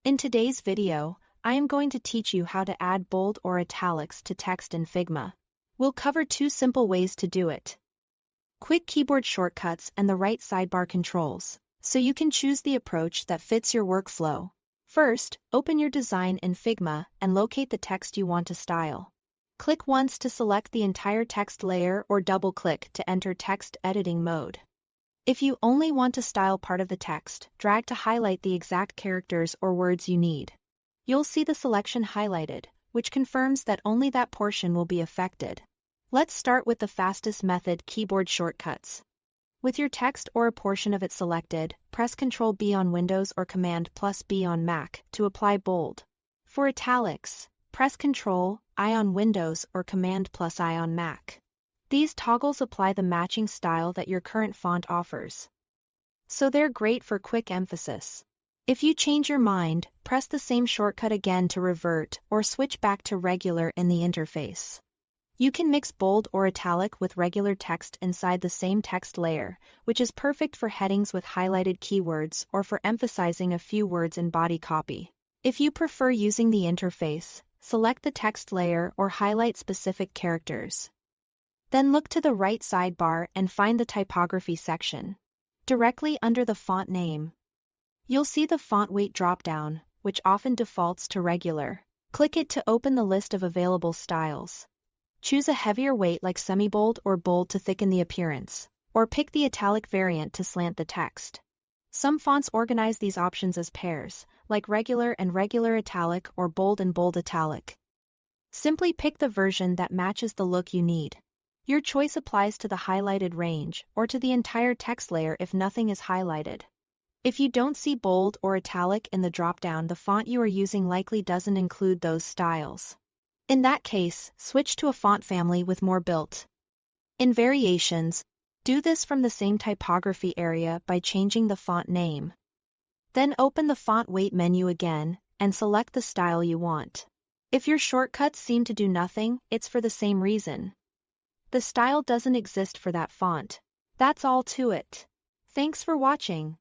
In today's video, I am going to teach you how to add bold or italics to text in Figma. We'll cover two simple ways to do it. Quick keyboard shortcuts and the right sidebar controls, so you can choose the approach that fits your workflow. First, open your design in Figma and locate the text you want to style. Click once to select the entire text layer or double-click to enter text editing mode. If you only want to style part of the text, drag to highlight the exact characters or words you need. You'll see the selection highlighted, which confirms that only that portion will be affected. Let's start with the fastest method, keyboard shortcuts. With your text or a portion of it selected, press Ctrl+B on Windows or Command+B on Mac to apply bold. For italics, press Ctrl+I on Windows or Command+I on Mac. These toggles apply the matching style that your current font offers, so they're great for quick emphasis. If you change your mind, press the same shortcut again to revert or switch back to regular in the interface. You can mix bold or italic with regular text inside the same text layer, which is perfect for headings with highlighted keywords or for emphasizing a few words in body copy. If you prefer using the interface, select the text layer or highlight specific characters. Then look to the right sidebar and find the typography section. Directly under the font name, you'll see the font weight dropdown, which often defaults to regular. Click it to open the list of available styles. Choose a heavier weight like semi-bold or bold to thicken the appearance, or pick the italic variant to slant the text. Some fonts organize these options as pairs, like regular and regular italic or bold and bold italic. Simply pick the version that matches the look you need. Your choice applies to the highlighted range or to the entire text layer if nothing is highlighted. If you don't see bold or italic in the dropdown, the font you are using likely doesn't include those styles. In that case, switch to a font family with more built-in variations. Do this from the same typography area by changing the font name. Then open the font weight menu again and select the style you want. If your shortcuts seem to do nothing, it's for the same reason. The style doesn't exist for that font. That's all to it. Thanks for watching.